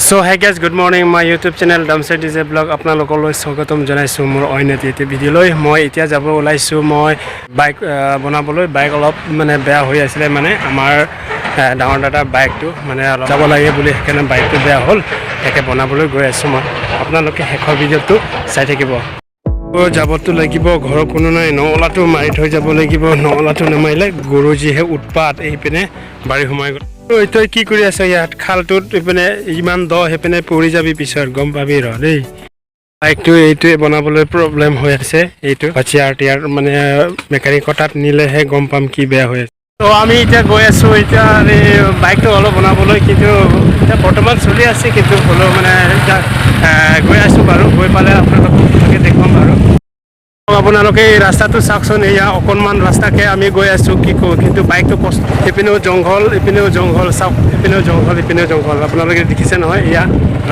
So hey guys, good morning. My YouTube channel Damsai DJ blog আপোনালোকলৈ স্বাগতম জনাইছো মোৰ অন্য এটি ভিডিঅ'লৈ মই এতিয়া যাব ওলাইছো মই বাইক বনাবলৈ বাইক অলপ মানে বেয়া হৈ আছিল মানে আমাৰ ডাঙৰ দাদা বাইকটো মানে অলপ যাব লাগে বুলি কেনে বাইকটো বেয়া হ'ল একে বনাবলৈ গৈ আছো মই আপোনালোকে হেকৰ ভিডিঅ'টো চাই থাকিব যাবতো লাগিব ঘৰ কোনো নাই নলাটো মাৰি থৈ যাব লাগিব নলাটো নামাইলে গৰুজিহে উৎপাত এই পিনে বাৰি সোমাই গ'ল তই কি কৰি আছ ইয়াত খালটোত ইপিনে ইমান দ হেপিনে পৰি যাবি পিছত গম পাবি ৰ দেই বাইকটো এইটোৱে বনাবলৈ প্ৰব্লেম হৈ আছে এইটো টিয়াৰ মানে মেকানিকৰ তাত নিলেহে গম পাম কি বেয়া হৈ আছে তো আমি এতিয়া গৈ আছো এতিয়া এই বাইকটো অলপ বনাবলৈ কিন্তু এতিয়া বৰ্তমান চলি আছে কিন্তু হ'লেও মানে এতিয়া গৈ আছো বাৰু গৈ পালে আপোনালোকে দেখুৱাম বাৰু আপোনালোকে এই ৰাস্তাটো চাওকচোন এয়া অকণমান ৰাস্তাকে আমি গৈ আছো কি কওঁ কিন্তু বাইকটো কষ্ট ইপিনেও জংঘল চাওক ইপিনেও জংঘল আপোনালোকে দেখিছে নহয় এয়া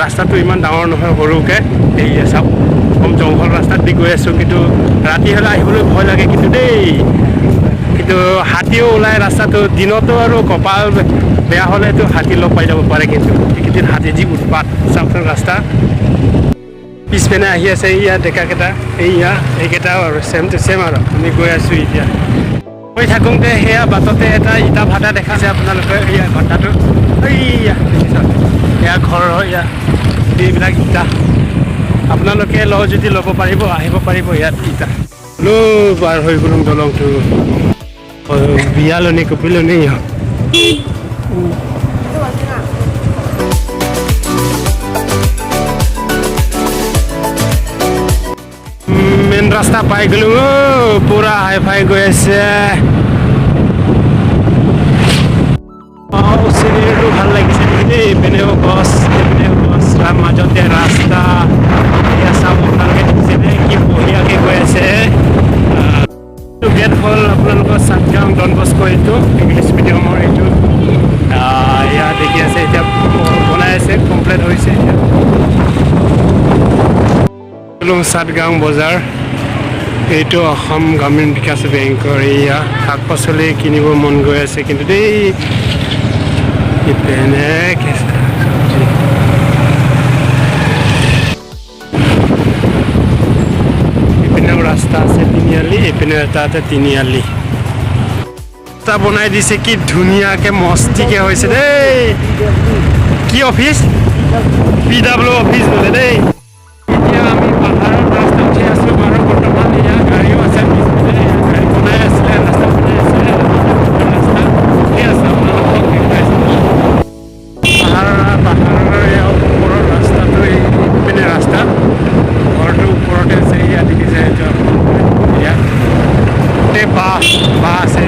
ৰাস্তাটো ইমান ডাঙৰ নহয় সৰুকৈ এয়া চাওক কম জংঘল ৰাস্তাত দি গৈ আছো কিন্তু ৰাতি হ'লে আহিবলৈ ভয় লাগে কিন্তু দেই কিন্তু হাতীও ওলাই ৰাস্তাটো দিনতো আৰু কপাল বেয়া হ'লেতো হাতী লগ পাই যাব পাৰে কিন্তু এইকেইদিন হাতী যি উৎপাত চাওকচোন ৰাস্তা পিছপিনে আহি আছে এয়া ডেকাকেইটা এইকেইটাও আৰু চেম টু চেম আৰু আমি গৈ আছোঁ এতিয়া গৈ থাকোঁতে সেয়া বাটতে এটা ইটা ভাটা দেখাইছে আপোনালোকে এয়া ভাটাটো এয়া ঘৰৰ এয়া এইবিলাক ইটা আপোনালোকে যদি ল'ব পাৰিব আহিব পাৰিব ইয়াত ইটা পাৰ হৈ গ'লো দলংটো বিয়ালনি কপিলনি মেইন ৰাস্তা পাই গ'লো পুৰা হাই ফাই গৈ আছে চিনেৰীটো ভাল লাগিছে দেই এইপিনেও গছ মাজতে ৰাস্তা এয়া চাব আপোনালোকে দেখিছেনে কি বঢ়িয়াকৈ গৈ আছে গেট হ'ল আপোনালোকৰ চাটগাঁও ডন বস্কো এইটো ইংলিছ মিডিয়ামৰ এইটো এয়া দেখি আছে এতিয়া বনাই আছে কমপ্লিট হৈছে এতিয়া চাটগাঁও বজাৰ এইটো অসম গ্ৰামীণ বিকাশ বেংকৰ এয়া শাক পাচলি কিনিব মন গৈ আছে কিন্তু দেই ইপিনে ইপিনেও ৰাস্তা আছে তিনিআলি এইপিনে এটা আছে তিনিআলি ৰাস্তা বনাই দিছে কি ধুনীয়াকৈ মস্তিকৈ হৈছে দেই কি অফিচ PW অফিচ বোলে দেই এতিয়া আমি পাহাৰৰ ৰাস্তা উঠি আছোঁ বাৰু বৰ্তমান এয়া গাড়ীও আছে পিছপিনে গাড়ী বনাই আছিলে ৰাস্তা বনাই আছিলে ৰাস্তা ঠিক আছে আপোনালোকক দেখাইছোঁ পাহাৰৰ এয়া ওপৰৰ ৰাস্তাটো এইপিনে ৰাস্তা ঘৰটোৰ ওপৰতে আছে এয়া দেখিছে এয়া গোটেই বাঁহ আছে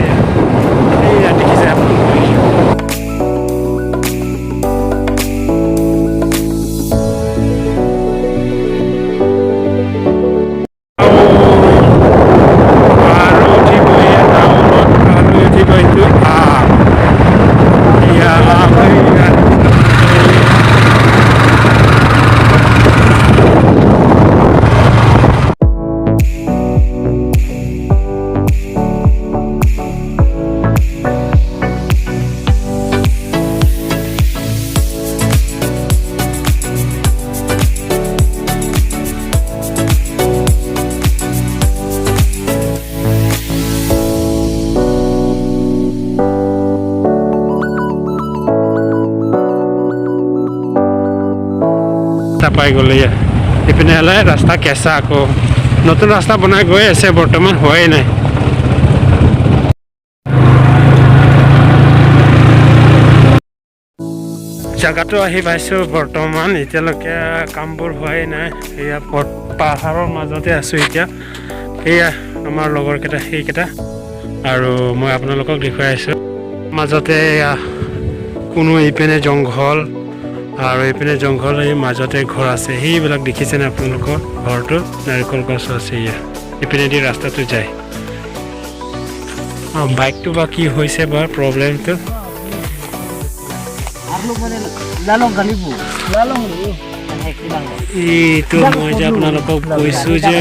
এয়া দেখিছে আপোনালোকে পাই গ'লে ইপিনে হ'লে ৰাস্তা কেঁচা আকৌ নতুন ৰাস্তা বনাই গৈ আছে বৰ্তমান হোৱাই নাই জেগাটো আহি পাইছোঁ বৰ্তমান এতিয়ালৈকে কামবোৰ হোৱাই নাই এয়া পাহাৰৰ মাজতে আছোঁ এতিয়া এয়া আমাৰ লগৰকেইটা সেইকেইটা আৰু মই আপোনালোকক দেখুৱাই আছোঁ মাজতে এয়া কোনো ইপিনে জংঘল আৰু এইপিনে জংঘল এই মাজতে ঘৰ আছে সেইবিলাক দেখিছেনে আপোনালোকৰ ঘৰটো নাৰিকল গছ আছে এয়া এইপিনেদি ৰাস্তাটো যায় বাইকটো বা কি হৈছে বা প্ৰব্লেমটো এইটো মই যে আপোনালোকক কৈছোঁ যে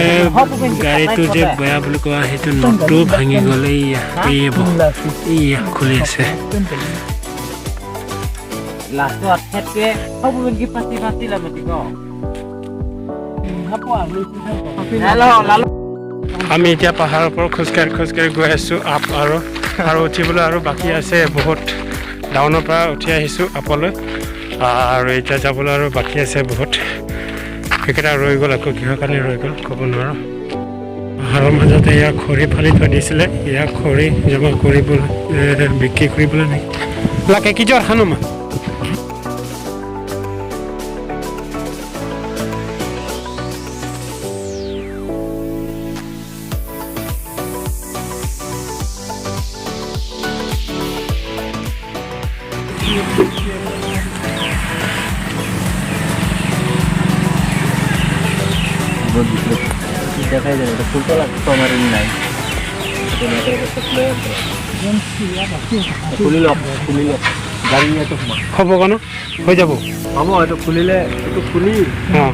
গাড়ীটো যে বেয়া বুলি কোৱা সেইটো নটটো ভাঙি গ'লে এয়া খুলি আছে লাষ্টত খেতে সব কি পাতি পাতি লাগতি ক আমি এতিয়া পাহাৰৰ ওপৰত খোজকাঢ়ি গৈ আছোঁ আপ আৰু উঠিবলৈ আৰু বাকী আছে বহুত ডাউনৰ পৰা উঠি আহিছোঁ আপলৈ আৰু এতিয়া যাবলৈ আৰু বাকী আছে বহুত সেইকেইটা ৰৈ গ'ল আকৌ কিহৰ কাৰণে ৰৈ গ'ল ক'ব নোৱাৰোঁ পাহাৰৰ মাজতে ইয়াক খৰি ফালি থৈ দিছিলে ইয়াক খৰি জমা কৰিবলৈ বিক্ৰী কৰিবলৈ নেকি লাগে কি জ্বৰ খানো মা দেখাই যায় এটা ফুলটা লাগতো আমার নাই খুলিলে গাড়ি নিয়ে তো হ'ব কেন হৈ যাব হ'ব এইটো খুলিলে এইটো খুলি অঁ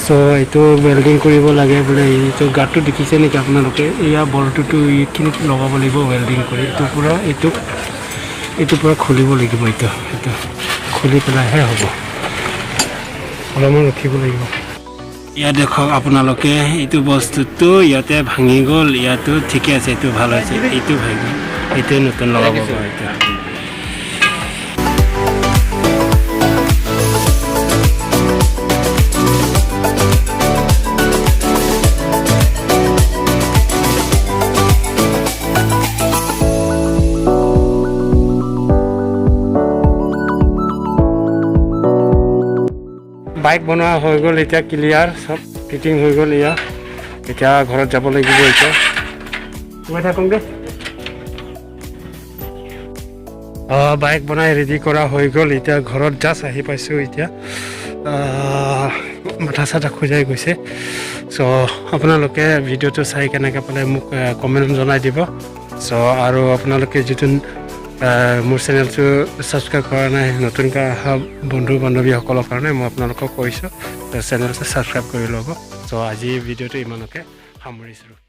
চ' এইটো ৱেল্ডিং কৰিব লাগে বোলে এইটো গাঁতটো দেখিছে নেকি আপোনালোকে এয়া বলটোতো এইখিনিত লগাব লাগিব ৱেল্ডিং কৰি এইটো পূৰা খুলিব লাগিব এইটো খুলি পেলাইহে হ'ব অলপমান ৰখিব লাগিব ইয়াত দেখক আপোনালোকে এইটো বস্তুটো ইয়াতে ভাঙি গ'ল ইয়াতো ঠিকে আছে এইটো ভাল হৈছে এইটো ভাঙি এইটোৱে নতুন লগাব পৰা এতিয়া বাইক বনোৱা হৈ গ'ল এতিয়া ক্লিয়াৰ চব ফিটিং হৈ গ'ল এতিয়া ঘৰত যাব লাগিব এতিয়া গৈ থাকোঁগৈ বাইক বনাই ৰেডি কৰা হৈ গ'ল এতিয়া ঘৰত জাষ্ট আহি পাইছোঁ এতিয়া মাথা চাথা খোজাই গৈছে চ' আপোনালোকে ভিডিঅ'টো চাই কেনেকৈ পালে মোক কমেণ্ট জনাই দিব চ' আৰু আপোনালোকে যিটো মোৰ চেনেলটো ছাবস্ক্ৰাইব কৰা নাই নতুনকৈ অহা বন্ধু বান্ধৱীসকলৰ কাৰণে মই আপোনালোকক কৈছোঁ চেনেলটো ছাবস্ক্ৰাইব কৰি ল'ব চ' আজি ভিডিঅ'টো ইমানকে সামৰিছোঁ